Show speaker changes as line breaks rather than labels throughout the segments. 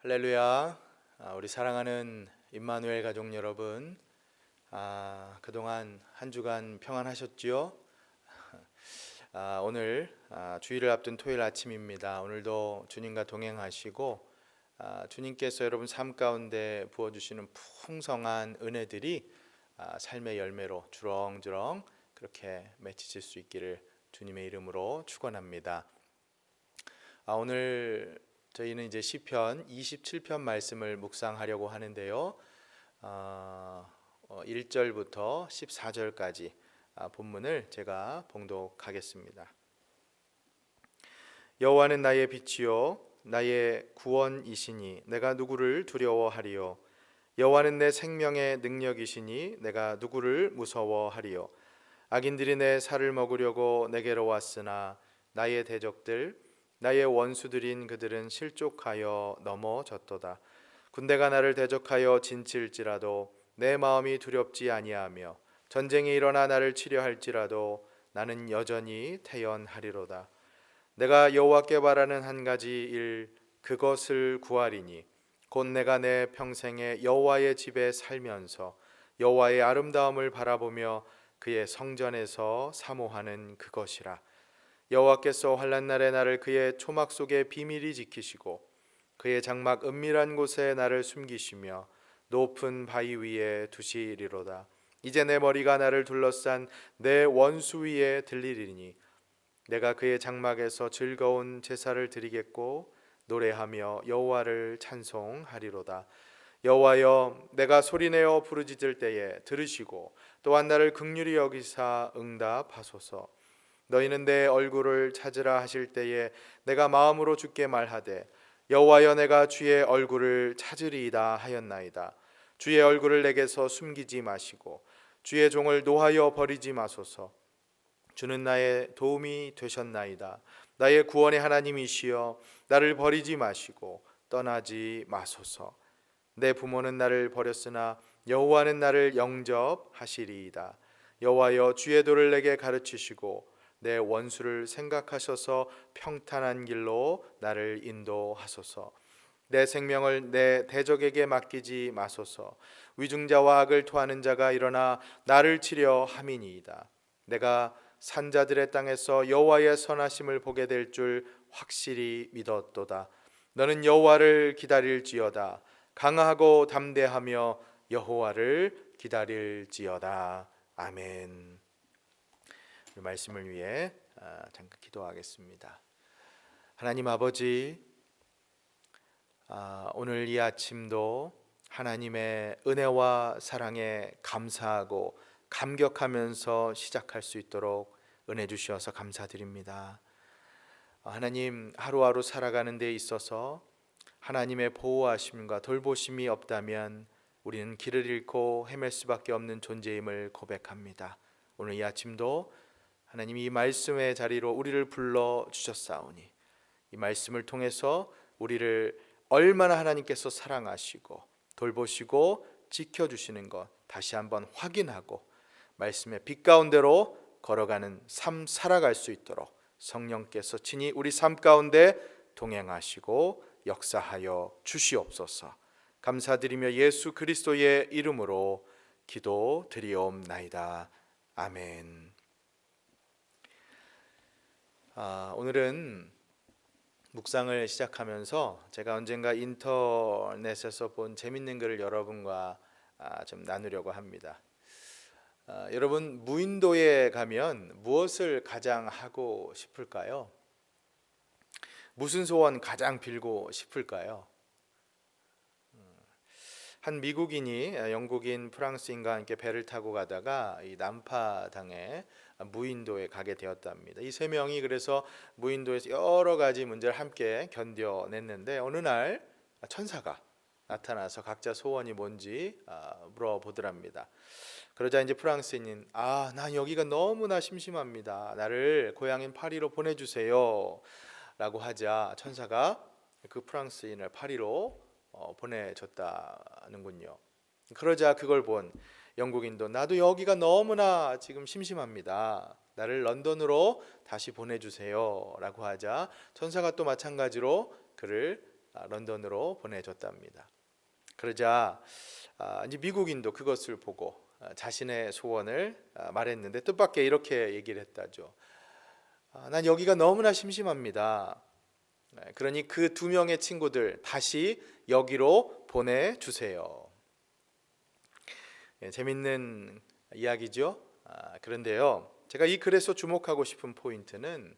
할렐루야. 우리 사랑하는 임마누엘 가족 여러분, 그동안 한 주간 평안하셨지요? 오늘 주일을 앞둔 토요일 아침입니다. 오늘도 주님과 동행하시고 주님께서 여러분 삶 가운데 부어주시는 풍성한 은혜들이 삶의 열매로 주렁주렁 그렇게 맺히실 수 있기를 주님의 이름으로 축원합니다. 오늘 저희는 이제 시편 27편 말씀을 묵상하려고 하는데요. 1절부터 14절까지 본문을 제가 봉독하겠습니다. 여호와는 나의 빛이요 나의 구원이시니 내가 누구를 두려워하리요. 여호와는 내 생명의 능력이시니 내가 누구를 무서워하리요. 악인들이 내 살을 먹으려고 내게로 왔으나 나의 대적들 나의 원수들인 그들은 실족하여 넘어졌도다. 군대가 나를 대적하여 진칠지라도 내 마음이 두렵지 아니하며 전쟁이 일어나 나를 치려 할지라도 나는 여전히 태연하리로다. 내가 여호와께 바라는 한 가지 일 그것을 구하리니 곧 내가 내 평생에 여호와의 집에 살면서 여호와의 아름다움을 바라보며 그의 성전에서 사모하는 그것이라. 여호와께서 환난 날에 나를 그의 초막 속에 비밀히 지키시고 그의 장막 은밀한 곳에 나를 숨기시며 높은 바위 위에 두시리로다. 이제 내 머리가 나를 둘러싼 내 원수 위에 들리리니 내가 그의 장막에서 즐거운 제사를 드리겠고 노래하며 여호와를 찬송하리로다. 여호와여, 내가 소리내어 부르짖을 때에 들으시고 또한 나를 긍휼히 여기사 응답하소서. 너희는 내 얼굴을 찾으라 하실 때에 내가 마음으로 주께 말하되 여호와여, 내가 주의 얼굴을 찾으리이다 하였나이다. 주의 얼굴을 내게서 숨기지 마시고 주의 종을 노하여 버리지 마소서. 주는 나의 도움이 되셨나이다. 나의 구원의 하나님이시여, 나를 버리지 마시고 떠나지 마소서. 내 부모는 나를 버렸으나 여호와는 나를 영접하시리이다. 여호와여, 주의 도를 내게 가르치시고 내 원수를 생각하셔서 평탄한 길로 나를 인도하소서. 내 생명을 내 대적에게 맡기지 마소서. 위증자와 악을 토하는 자가 일어나 나를 치려 함이니이다. 내가 산자들의 땅에서 여호와의 선하심을 보게 될 줄 확실히 믿었도다. 너는 여호와를 기다릴지어다. 강하고 담대하며 여호와를 기다릴지어다. 아멘. 말씀을 위해 잠깐 기도하겠습니다. 하나님 아버지, 오늘 이 아침도 하나님의 은혜와 사랑에 감사하고 감격하면서 시작할 수 있도록 은혜 주셔서 감사드립니다. 하나님, 하루하루 살아가는 데 있어서 하나님의 보호하심과 돌보심이 없다면 우리는 길을 잃고 헤맬 수밖에 없는 존재임을 고백합니다. 오늘 이 아침도 하나님이 이 말씀의 자리로 우리를 불러 주셨사오니 이 말씀을 통해서 우리를 얼마나 하나님께서 사랑하시고 돌보시고 지켜주시는 것 다시 한번 확인하고 말씀의 빛 가운데로 걸어가는 삶 살아갈 수 있도록 성령께서 친히 우리 삶 가운데 동행하시고 역사하여 주시옵소서. 감사드리며 예수 그리스도의 이름으로 기도드리옵나이다. 아멘. 오늘은 묵상을 시작하면서 제가 언젠가 인터넷에서 본 재밌는 글을 여러분과 좀 나누려고 합니다. 여러분, 무인도에 가면 무엇을 가장 하고 싶을까요? 무슨 소원 가장 빌고 싶을까요? 한 미국인이 영국인, 프랑스인과 함께 배를 타고 가다가 이 남파당에 무인도에 가게 되었답니다. 이 세 명이 그래서 무인도에서 여러 가지 문제를 함께 견뎌냈는데 어느 날 천사가 나타나서 각자 소원이 뭔지 물어보더랍니다. 그러자 이제 프랑스인은 난 여기가 너무나 심심합니다. 나를 고향인 파리로 보내주세요 라고 하자 천사가 그 프랑스인을 파리로 보내줬다는군요. 그러자 그걸 본 영국인도 나도 여기가 너무나 지금 심심합니다. 나를 런던으로 다시 보내주세요 라고 하자 천사가 또 마찬가지로 그를 런던으로 보내줬답니다. 그러자 이제 미국인도 그것을 보고 자신의 소원을 말했는데 뜻밖의 이렇게 얘기를 했다죠. 난 여기가 너무나 심심합니다. 그러니 그 2명의 친구들 다시 여기로 보내주세요. 재밌는 이야기죠. 그런데요, 제가 이 글에서 주목하고 싶은 포인트는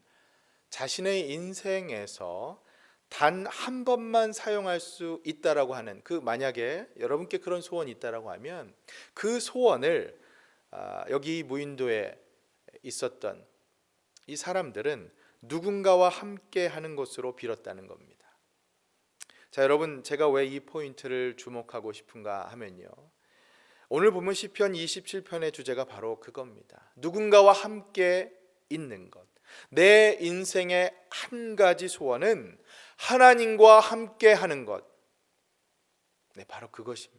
자신의 인생에서 단 한 번만 사용할 수 있다라고 하는 만약에 여러분께 그런 소원이 있다라고 하면 그 소원을 여기 무인도에 있었던 이 사람들은 누군가와 함께 하는 것으로 빌었다는 겁니다. 자, 여러분, 제가 왜 이 포인트를 주목하고 싶은가 하면요, 오늘 보면 시편 27편의 주제가 바로 그겁니다. 누군가와 함께 있는 것. 내 인생의 한 가지 소원은 하나님과 함께 하는 것. 네, 바로 그것입니다.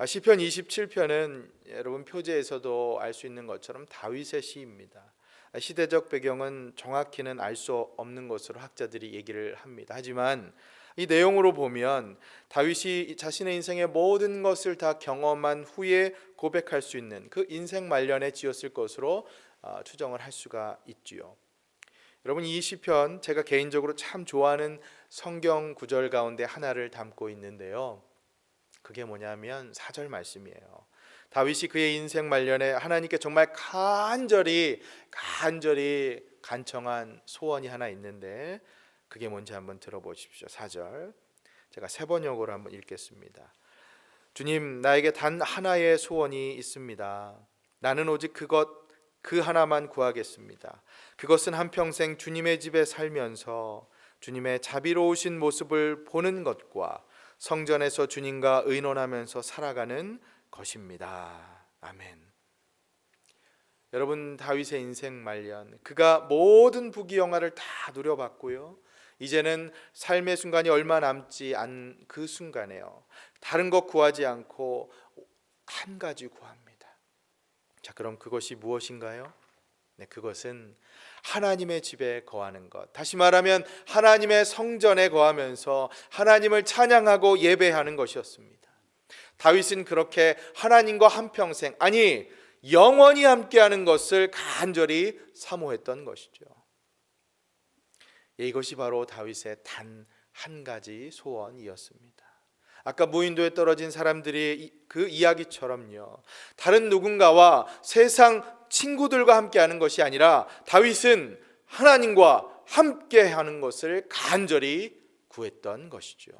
시편 27편은 여러분 표제에서도 알 수 있는 것처럼 다윗의 시입니다. 시대적 배경은 정확히는 알 수 없는 것으로 학자들이 얘기를 합니다. 하지만 이 내용으로 보면 다윗이 자신의 인생의 모든 것을 다 경험한 후에 고백할 수 있는 그 인생 말년에 지었을 것으로 추정을 할 수가 있지요. 여러분, 이 시편 제가 개인적으로 참 좋아하는 성경 구절 가운데 하나를 담고 있는데요, 그게 뭐냐면 4절 말씀이에요. 다윗이 그의 인생 말년에 하나님께 정말 간절히 간청한 소원이 하나 있는데 그게 뭔지 한번 들어보십시오. 4절 제가 3번역으로 한번 읽겠습니다. 주님, 나에게 단 하나의 소원이 있습니다. 나는 오직 그 하나만 구하겠습니다. 그것은 한평생 주님의 집에 살면서 주님의 자비로우신 모습을 보는 것과 성전에서 주님과 의논하면서 살아가는 것입니다. 아멘. 여러분, 다윗의 인생 말년, 그가 모든 부귀영화를 다 누려봤고요, 이제는 삶의 순간이 얼마 남지 않은 그 순간에요, 다른 것 구하지 않고 한 가지 구합니다. 자, 그럼 그것이 무엇인가요? 네, 그것은 하나님의 집에 거하는 것, 다시 말하면 하나님의 성전에 거하면서 하나님을 찬양하고 예배하는 것이었습니다. 다윗은 그렇게 하나님과 한평생, 아니 영원히 함께하는 것을 간절히 사모했던 것이죠. 이것이 바로 다윗의 단 한 가지 소원이었습니다. 아까 무인도에 떨어진 사람들이 그 이야기처럼요, 다른 누군가와 세상 친구들과 함께하는 것이 아니라 다윗은 하나님과 함께하는 것을 간절히 구했던 것이죠.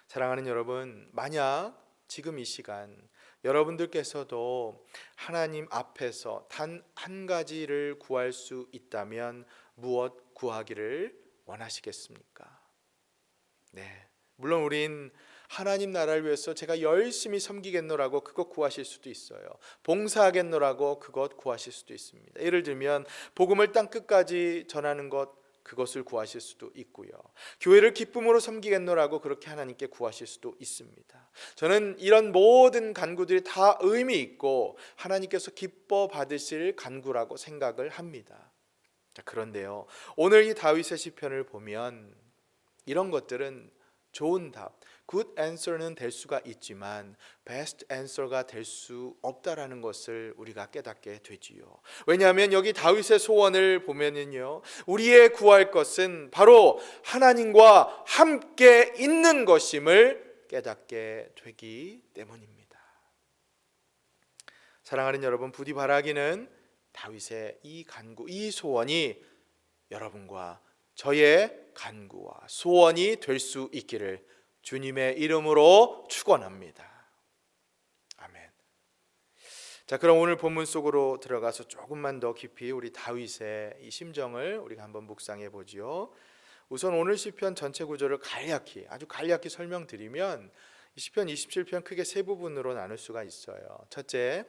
사랑하는 여러분, 만약 지금 이 시간 여러분들께서도 하나님 앞에서 단 한 가지를 구할 수 있다면 무엇 구하기를 원하시겠습니까? 네, 물론 우린 하나님 나라를 위해서 제가 열심히 섬기겠노라고 그것 구하실 수도 있어요. 봉사하겠노라고 그것 구하실 수도 있습니다. 예를 들면 복음을 땅 끝까지 전하는 것, 그것을 구하실 수도 있고요, 교회를 기쁨으로 섬기겠노라고 그렇게 하나님께 구하실 수도 있습니다. 저는 이런 모든 간구들이 다 의미 있고 하나님께서 기뻐 받으실 간구라고 생각을 합니다. 자, 그런데요, 오늘 이 다윗의 시편을 보면 이런 것들은 좋은 답, good answer는 될 수가 있지만 best answer가 될 수 없다라는 것을 우리가 깨닫게 되지요. 왜냐하면 여기 다윗의 소원을 보면은요, 우리의 구할 것은 바로 하나님과 함께 있는 것임을 깨닫게 되기 때문입니다. 사랑하는 여러분, 부디 바라기는 다윗의 이 간구, 이 소원이 여러분과 저의 간구와 소원이 될 수 있기를 주님의 이름으로 축원합니다. 아멘. 자, 그럼 오늘 본문 속으로 들어가서 조금만 더 깊이 우리 다윗의 이 심정을 우리가 한번 묵상해 보지요. 우선 오늘 시편 전체 구조를 아주 간략히 설명드리면 이 시편 27편 크게 세 부분으로 나눌 수가 있어요. 첫째,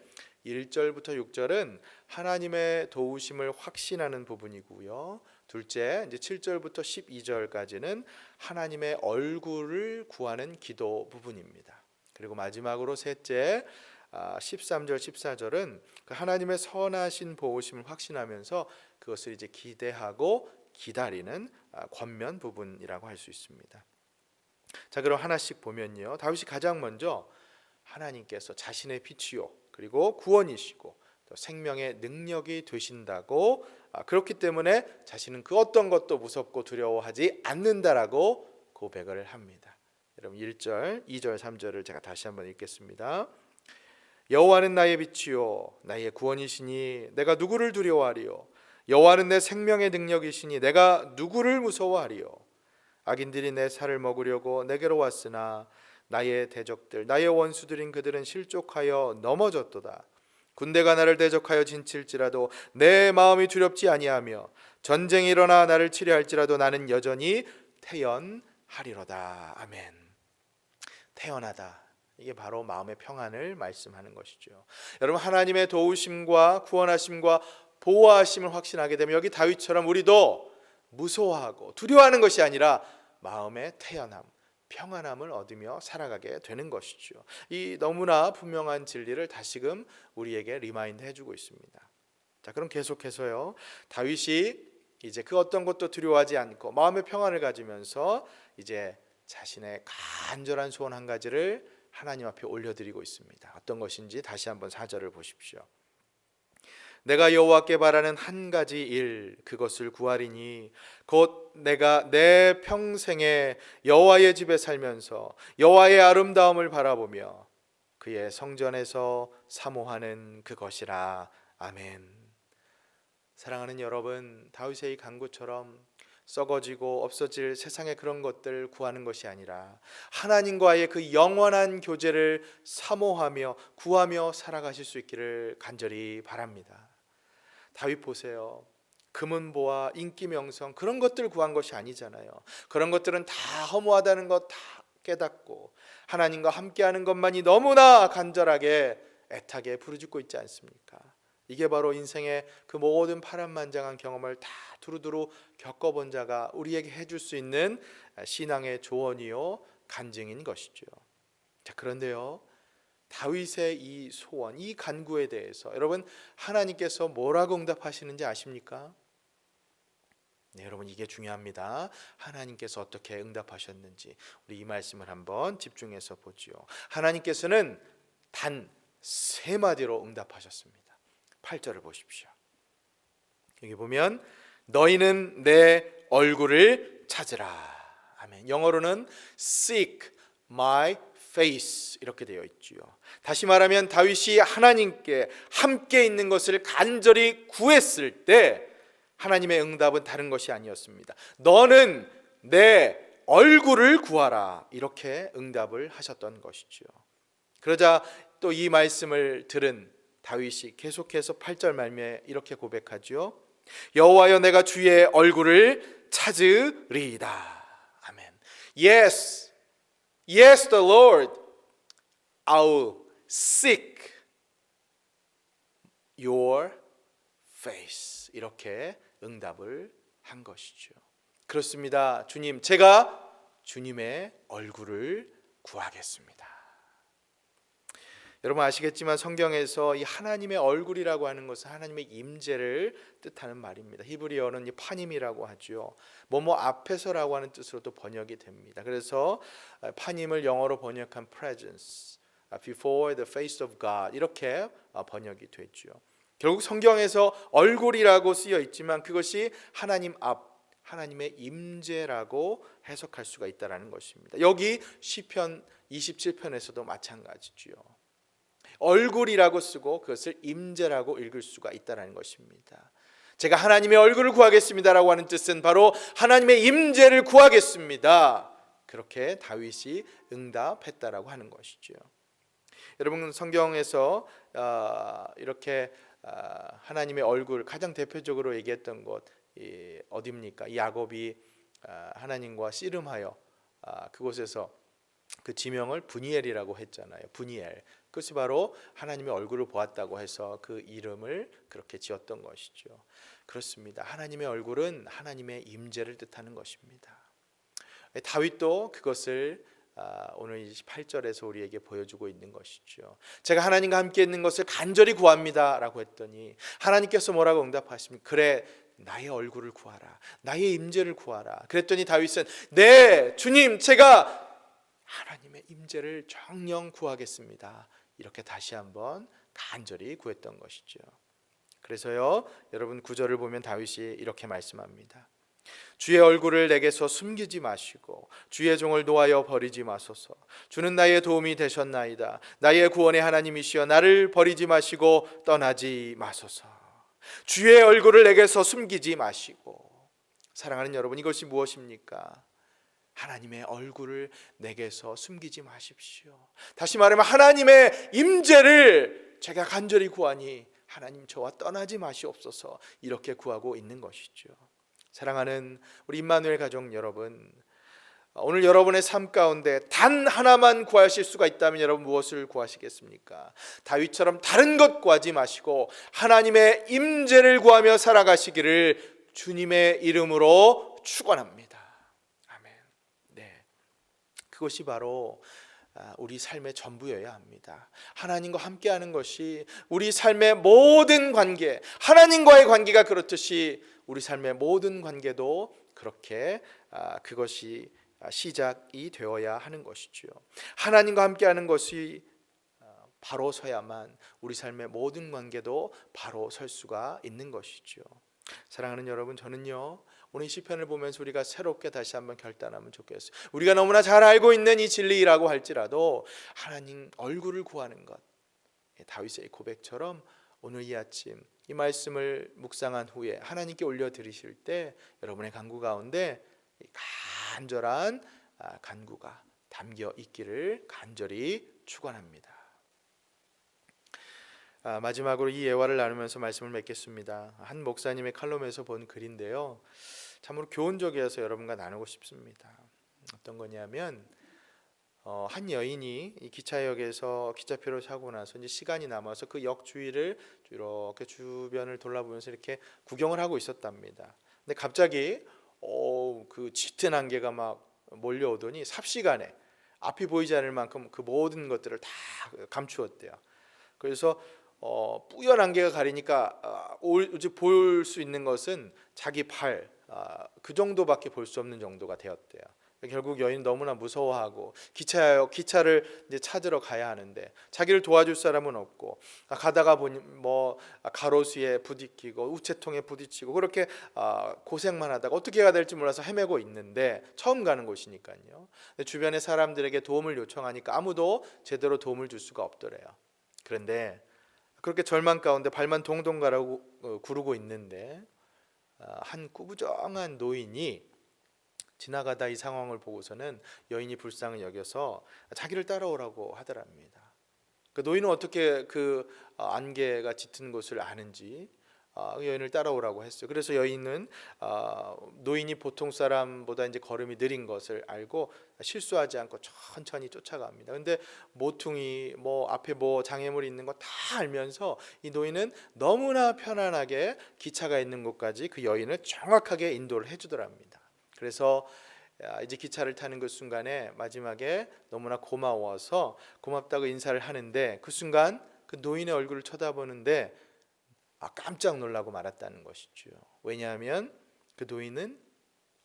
1절부터 6절은 하나님의 도우심을 확신하는 부분이고요. 둘째, 이제 7절부터 12절까지는 하나님의 얼굴을 구하는 기도 부분입니다. 그리고 마지막으로 셋째, 13절, 14절은 그 하나님의 선하신 보호심을 확신하면서 그것을 이제 기대하고 기다리는 권면 부분이라고 할 수 있습니다. 자, 그럼 하나씩 보면요. 다윗이 가장 먼저 하나님께서 자신의 빛이요 그리고 구원이시고 또 생명의 능력이 되신다고, 그렇기 때문에 자신은 그 어떤 것도 무섭고 두려워하지 않는다라고 고백을 합니다. 여러분 1절, 2절, 3절을 제가 다시 한번 읽겠습니다. 여호와는 나의 빛이요 나의 구원이시니 내가 누구를 두려워하리요. 여호와는 내 생명의 능력이시니 내가 누구를 무서워하리요. 악인들이 내 살을 먹으려고 내게로 왔으나 나의 대적들 나의 원수들인 그들은 실족하여 넘어졌도다. 군대가 나를 대적하여 진칠지라도 내 마음이 두렵지 아니하며 전쟁이 일어나 나를 치려 할지라도 나는 여전히 태연하리로다. 아멘. 태연하다, 이게 바로 마음의 평안을 말씀하는 것이죠. 여러분, 하나님의 도우심과 구원하심과 보호하심을 확신하게 되면 여기 다윗처럼 우리도 무서워하고 두려워하는 것이 아니라 마음의 태연함, 평안함을 얻으며 살아가게 되는 것이죠. 이 너무나 분명한 진리를 다시금 우리에게 리마인드 해주고 있습니다. 자, 그럼 계속해서요. 다윗이 이제 그 어떤 것도 두려워하지 않고 마음의 평안을 가지면서 이제 자신의 간절한 소원 한 가지를 하나님 앞에 올려드리고 있습니다. 어떤 것인지 다시 한번 4절을 보십시오. 내가 여호와께 바라는 한 가지 일, 그것을 구하리니 곧 내가 내 평생에 여호와의 집에 살면서 여호와의 아름다움을 바라보며 그의 성전에서 사모하는 그것이라. 아멘. 사랑하는 여러분, 다윗의 이 간구처럼 썩어지고 없어질 세상의 그런 것들 구하는 것이 아니라 하나님과의 그 영원한 교제를 사모하며 구하며 살아가실 수 있기를 간절히 바랍니다. 다윗 보세요. 금은보화, 인기 명성, 그런 것들 구한 것이 아니잖아요. 그런 것들은 다 허무하다는 것 다 깨닫고 하나님과 함께하는 것만이 너무나 간절하게 애타게 부르짖고 있지 않습니까? 이게 바로 인생의 그 모든 파란만장한 경험을 다 두루두루 겪어본 자가 우리에게 해줄 수 있는 신앙의 조언이요 간증인 것이죠. 자, 그런데요, 다윗의 이 소원, 이 간구에 대해서 여러분, 하나님께서 뭐라고 응답하시는지 아십니까? 네, 여러분, 이게 중요합니다. 하나님께서 어떻게 응답하셨는지 우리 이 말씀을 한번 집중해서 보지요. 하나님께서는 단 3마디로 응답하셨습니다. 8절을 보십시오. 여기 보면 너희는 내 얼굴을 찾으라. 아멘. 영어로는 seek my face 이렇게 되어 있지요. 다시 말하면 다윗이 하나님께 함께 있는 것을 간절히 구했을 때 하나님의 응답은 다른 것이 아니었습니다. 너는 내 얼굴을 구하라, 이렇게 응답을 하셨던 것이죠. 그러자 또 이 말씀을 들은 다윗이 계속해서 8절 말미에 이렇게 고백하죠. 여호와여, 내가 주의 얼굴을 찾으리이다. 아멘. Yes, yes, the Lord, I'll seek your face. 이렇게 응답을 한 것이죠. 그렇습니다. 주님, 제가 주님의 얼굴을 구하겠습니다. 여러분 아시겠지만 성경에서 이 하나님의 얼굴이라고 하는 것은 하나님의 임재를 뜻하는 말입니다. 히브리어는 이 파님이라고 하죠. 뭐뭐 앞에서라고 하는 뜻으로도 번역이 됩니다. 그래서 파님을 영어로 번역한 presence, before the face of God 이렇게 번역이 되죠. 결국 성경에서 얼굴이라고 쓰여 있지만 그것이 하나님 앞, 하나님의 임재라고 해석할 수가 있다는 것입니다. 여기 시편 27편에서도 마찬가지죠. 얼굴이라고 쓰고 그것을 임재라고 읽을 수가 있다는 것입니다. 제가 하나님의 얼굴을 구하겠습니다라고 하는 뜻은 바로 하나님의 임재를 구하겠습니다. 그렇게 다윗이 응답했다라고 하는 것이죠. 여러분 성경에서 이렇게 하나님의 얼굴 가장 대표적으로 얘기했던 곳 어디입니까? 야곱이 하나님과 씨름하여 그곳에서 그 지명을 브니엘이라고 했잖아요. 브니엘. 그것이 바로 하나님의 얼굴을 보았다고 해서 그 이름을 그렇게 지었던 것이죠. 그렇습니다. 하나님의 얼굴은 하나님의 임재를 뜻하는 것입니다. 다윗도 그것을 오늘 28절에서 우리에게 보여주고 있는 것이죠. 제가 하나님과 함께 있는 것을 간절히 구합니다 라고 했더니 하나님께서 뭐라고 응답하십니까? 그래, 나의 얼굴을 구하라, 나의 임재를 구하라. 그랬더니 다윗은 네 주님, 제가 하나님의 임재를 정녕 구하겠습니다, 이렇게 다시 한번 간절히 구했던 것이죠. 그래서요, 여러분 9절을 보면 다윗이 이렇게 말씀합니다. 주의 얼굴을 내게서 숨기지 마시고 주의 종을 노하여 버리지 마소서. 주는 나의 도움이 되셨나이다. 나의 구원의 하나님이시여 나를 버리지 마시고 떠나지 마소서. 주의 얼굴을 내게서 숨기지 마시고. 사랑하는 여러분, 이것이 무엇입니까? 하나님의 얼굴을 내게서 숨기지 마십시오. 다시 말하면 하나님의 임재를 제가 간절히 구하니 하나님 저와 떠나지 마시옵소서, 이렇게 구하고 있는 것이죠. 사랑하는 우리 임마누엘 가족 여러분, 오늘 여러분의 삶 가운데 단 하나만 구하실 수가 있다면 여러분 무엇을 구하시겠습니까? 다윗처럼 다른 것 구하지 마시고 하나님의 임재를 구하며 살아가시기를 주님의 이름으로 축원합니다. 아멘. 네, 그것이 바로 우리 삶의 전부여야 합니다. 하나님과 함께하는 것이 우리 삶의 모든 관계, 하나님과의 관계가 그렇듯이 우리 삶의 모든 관계도 그렇게 그것이 시작이 되어야 하는 것이죠. 하나님과 함께하는 것이 바로 서야만 우리 삶의 모든 관계도 바로 설 수가 있는 것이죠. 사랑하는 여러분, 저는요 오늘 시편을 보면서 우리가 새롭게 다시 한번 결단하면 좋겠어요. 우리가 너무나 잘 알고 있는 이 진리라고 할지라도 하나님 얼굴을 구하는 것, 다윗의 고백처럼 오늘 이 아침 이 말씀을 묵상한 후에 하나님께 올려드리실 때 여러분의 간구 가운데 간절한 간구가 담겨 있기를 간절히 축원합니다. 마지막으로 이 예화를 나누면서 말씀을 맺겠습니다. 한 목사님의 칼럼에서 본 글인데요, 참으로 교훈적이어서 여러분과 나누고 싶습니다. 어떤 거냐면 한 여인이 이 기차역에서 기차표를 사고 나서 이제 시간이 남아서 그 역 주위를 이렇게 주변을 돌아보면서 이렇게 구경을 하고 있었답니다. 근데 갑자기 그 짙은 안개가 막 몰려오더니 삽시간에 앞이 보이지 않을 만큼 그 모든 것들을 다 감추었대요. 그래서 뿌연 안개가 가리니까 볼 수 있는 것은 자기 발, 그 정도밖에 볼 수 없는 정도가 되었대요. 결국 여인은 너무나 무서워하고 기차를 이제 찾으러 가야 하는데 자기를 도와줄 사람은 없고, 가다가 보니 뭐 가로수에 부딪히고 우체통에 부딪히고 그렇게 고생만 하다가 어떻게 해야 될지 몰라서 헤매고 있는데, 처음 가는 곳이니까요. 주변의 사람들에게 도움을 요청하니까 아무도 제대로 도움을 줄 수가 없더래요. 그런데 그렇게 절망 가운데 발만 동동 가라고 구르고 있는데 한 꾸부정한 노인이 지나가다 이 상황을 보고서는 여인이 불쌍을 여겨서 자기를 따라오라고 하더랍니다. 그 노인은 어떻게 그 안개가 짙은 곳을 아는지 여인을 따라오라고 했어요. 그래서 여인은 노인이 보통 사람보다 이제 걸음이 느린 것을 알고 실수하지 않고 천천히 쫓아갑니다. 근데 모퉁이 뭐 앞에 뭐 장애물이 있는 거 다 알면서 이 노인은 너무나 편안하게 기차가 있는 곳까지 그 여인을 정확하게 인도를 해주더랍니다. 그래서 이제 기차를 타는 그 순간에 마지막에 너무나 고마워서 고맙다고 인사를 하는데, 그 순간 그 노인의 얼굴을 쳐다보는데 깜짝 놀라고 말았다는 것이죠. 왜냐하면 그 노인은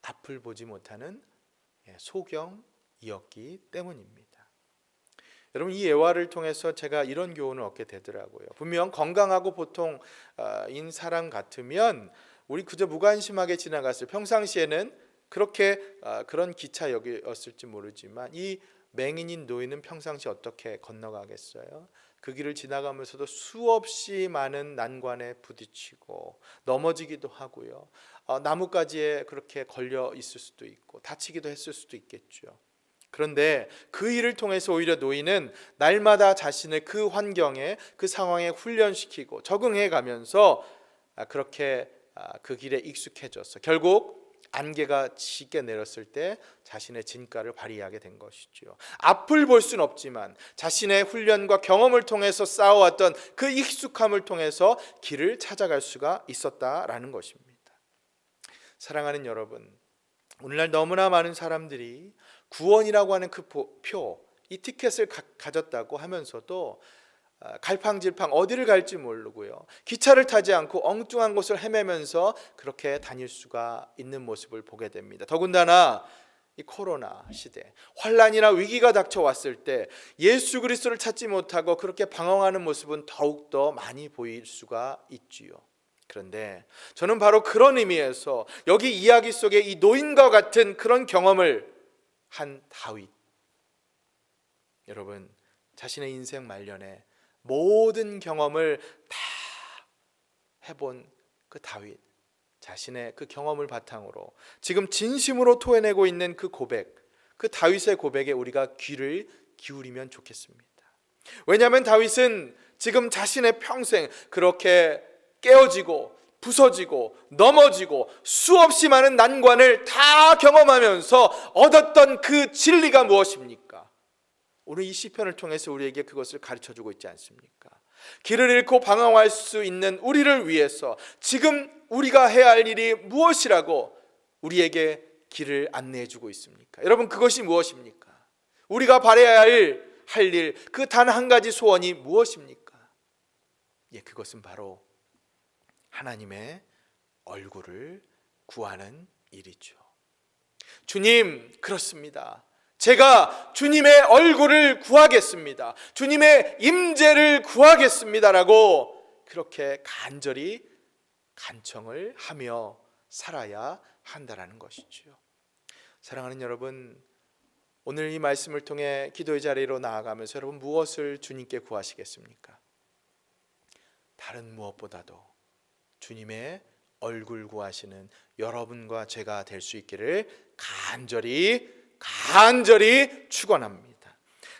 앞을 보지 못하는 소경이었기 때문입니다. 여러분, 이 예화를 통해서 제가 이런 교훈을 얻게 되더라고요. 분명 건강하고 보통인 사람 같으면 우리 그저 무관심하게 지나갔을, 평상시에는 그렇게 그런 기차역이었을지 모르지만 이 맹인인 노인은 평상시 어떻게 건너가겠어요? 그 길을 지나가면서도 수없이 많은 난관에 부딪히고 넘어지기도 하고요, 나뭇가지에 그렇게 걸려 있을 수도 있고 다치기도 했을 수도 있겠죠. 그런데 그 일을 통해서 오히려 노인은 날마다 자신을 그 환경에, 그 상황에 훈련시키고 적응해 가면서 그렇게 그 길에 익숙해져서 결국 안개가 짙게 내렸을 때 자신의 진가를 발휘하게 된 것이죠. 앞을 볼 수는 없지만 자신의 훈련과 경험을 통해서 쌓아왔던 그 익숙함을 통해서 길을 찾아갈 수가 있었다라는 것입니다. 사랑하는 여러분, 오늘날 너무나 많은 사람들이 구원이라고 하는 그 표, 이 티켓을 가졌다고 하면서도 갈팡질팡 어디를 갈지 모르고요. 기차를 타지 않고 엉뚱한 곳을 헤매면서 그렇게 다닐 수가 있는 모습을 보게 됩니다. 더군다나 이 코로나 시대, 환란이나 위기가 닥쳐왔을 때 예수 그리스도를 찾지 못하고 그렇게 방황하는 모습은 더욱더 많이 보일 수가 있지요. 그런데 저는 바로 그런 의미에서 여기 이야기 속에 이 노인과 같은 그런 경험을 한 다윗, 여러분 자신의 인생 말년에 모든 경험을 다 해본 그 다윗, 자신의 그 경험을 바탕으로 지금 진심으로 토해내고 있는 그 고백, 그 다윗의 고백에 우리가 귀를 기울이면 좋겠습니다. 왜냐하면 다윗은 지금 자신의 평생 그렇게 깨어지고 부서지고 넘어지고 수없이 많은 난관을 다 경험하면서 얻었던 그 진리가 무엇입니까? 오늘 이 시편을 통해서 우리에게 그것을 가르쳐주고 있지 않습니까? 길을 잃고 방황할 수 있는 우리를 위해서 지금 우리가 해야 할 일이 무엇이라고 우리에게 길을 안내해주고 있습니까? 여러분, 그것이 무엇입니까? 우리가 바라야 할 일, 그 단 한 가지 소원이 무엇입니까? 그것은 바로 하나님의 얼굴을 구하는 일이죠. 주님, 그렇습니다. 제가 주님의 얼굴을 구하겠습니다. 주님의 임재를 구하겠습니다라고 그렇게 간절히 간청을 하며 살아야 한다라는 것이죠. 사랑하는 여러분, 오늘 이 말씀을 통해 기도의 자리로 나아가면서 여러분 무엇을 주님께 구하시겠습니까? 다른 무엇보다도 주님의 얼굴 구하시는 여러분과 제가 될 수 있기를 간절히 축원합니다.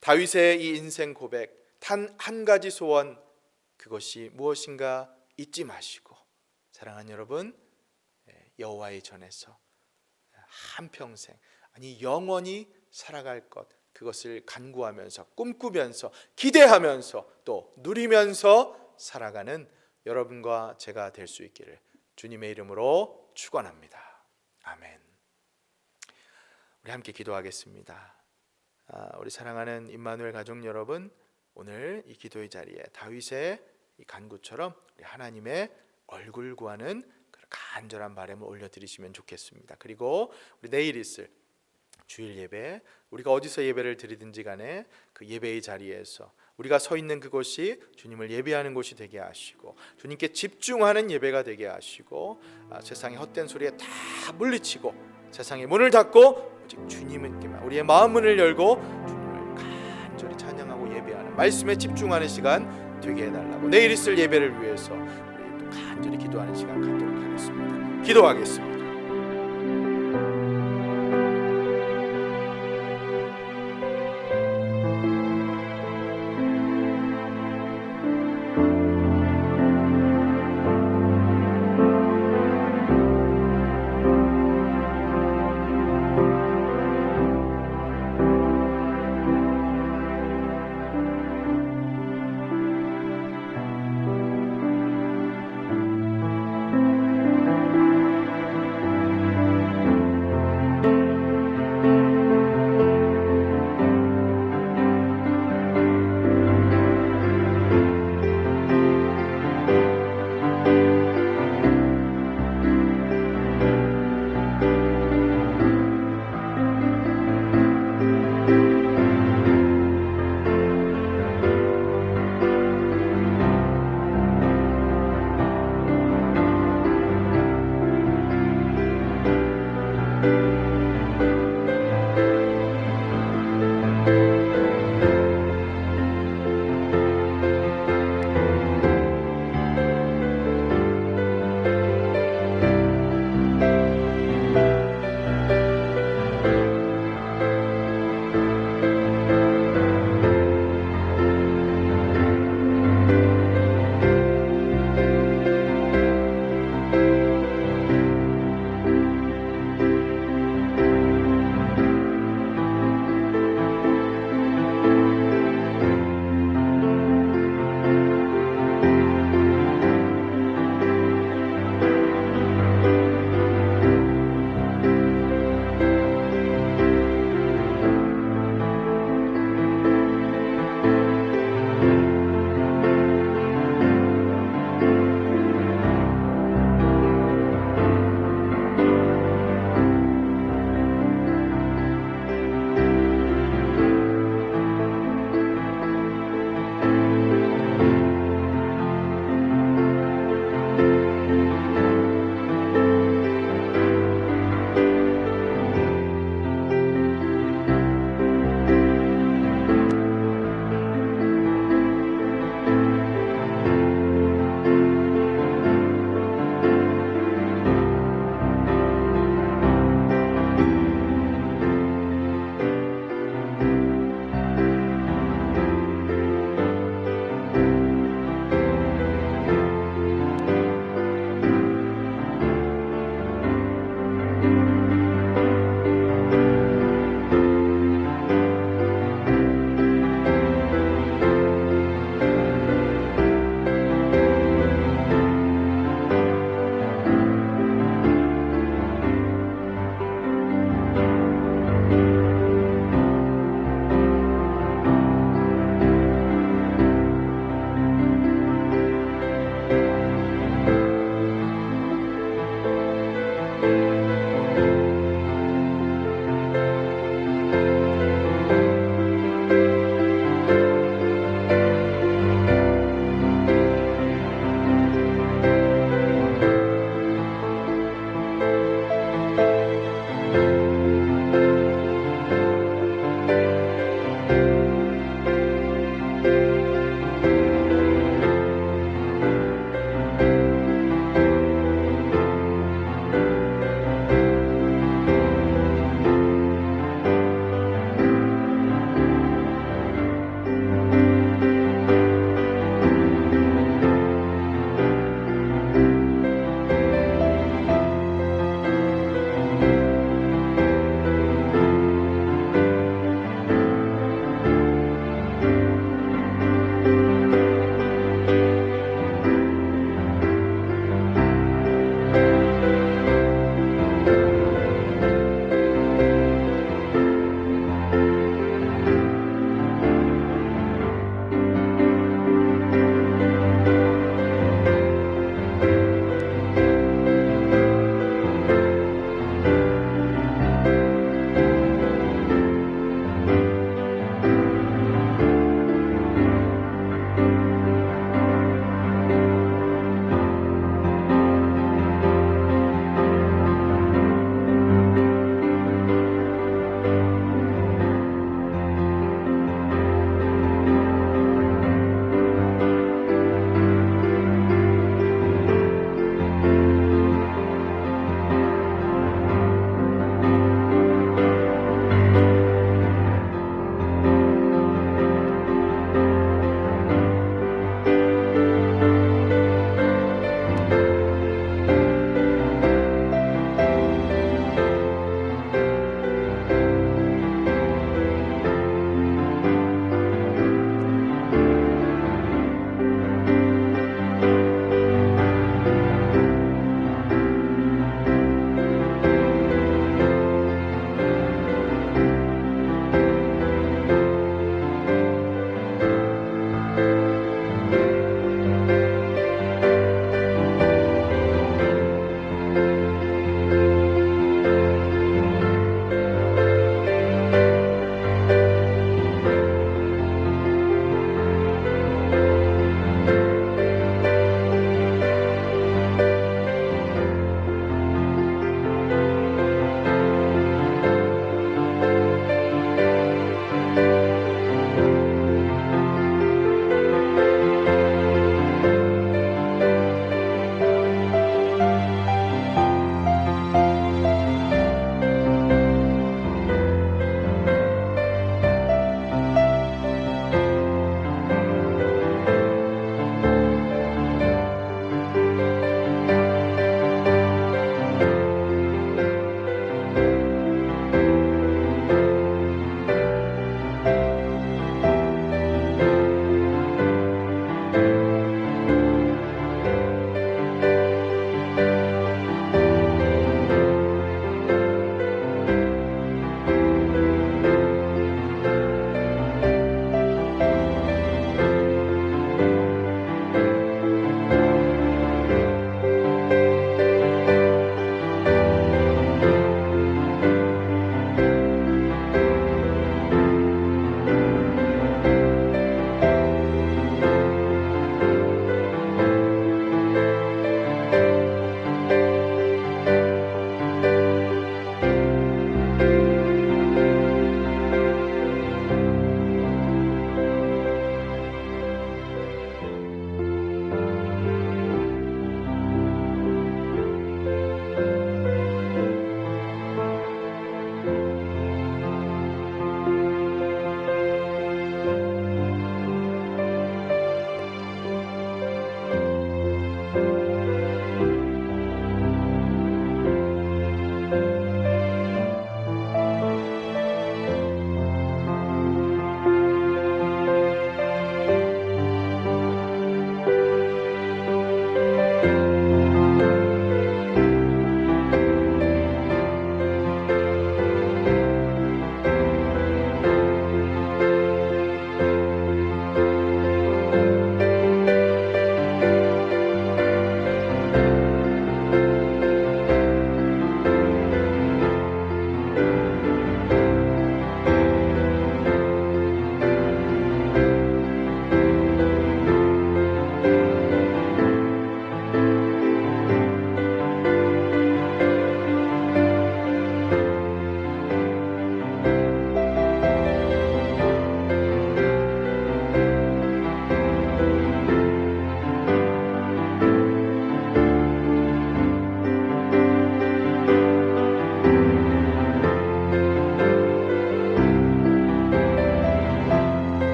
다윗의 이 인생 고백, 단 한 가지 소원, 그것이 무엇인가 잊지 마시고 사랑하는 여러분, 여호와의 전에서 한평생, 아니 영원히 살아갈 것, 그것을 간구하면서 꿈꾸면서 기대하면서 또 누리면서 살아가는 여러분과 제가 될 수 있기를 주님의 이름으로 축원합니다. 아멘. 우리 함께 기도하겠습니다. 우리 사랑하는 임마누엘 가족 여러분, 오늘 이 기도의 자리에 다윗의 이 간구처럼 우리 하나님의 얼굴 구하는 간절한 바람을 올려드리시면 좋겠습니다. 그리고 우리 내일 있을 주일 예배, 우리가 어디서 예배를 드리든지 간에 그 예배의 자리에서 우리가 서 있는 그곳이 주님을 예배하는 곳이 되게 하시고 주님께 집중하는 예배가 되게 하시고 세상의 헛된 소리에 다 물리치고 세상의 문을 닫고 오직 주님께만 우리의 마음 문을 열고 주님을 간절히 찬양하고 예배하는 말씀에 집중하는 시간 되게 해달라고, 내일 있을 예배를 위해서 우리 또 간절히 기도하는 시간 갖도록 하겠습니다. 기도하겠습니다.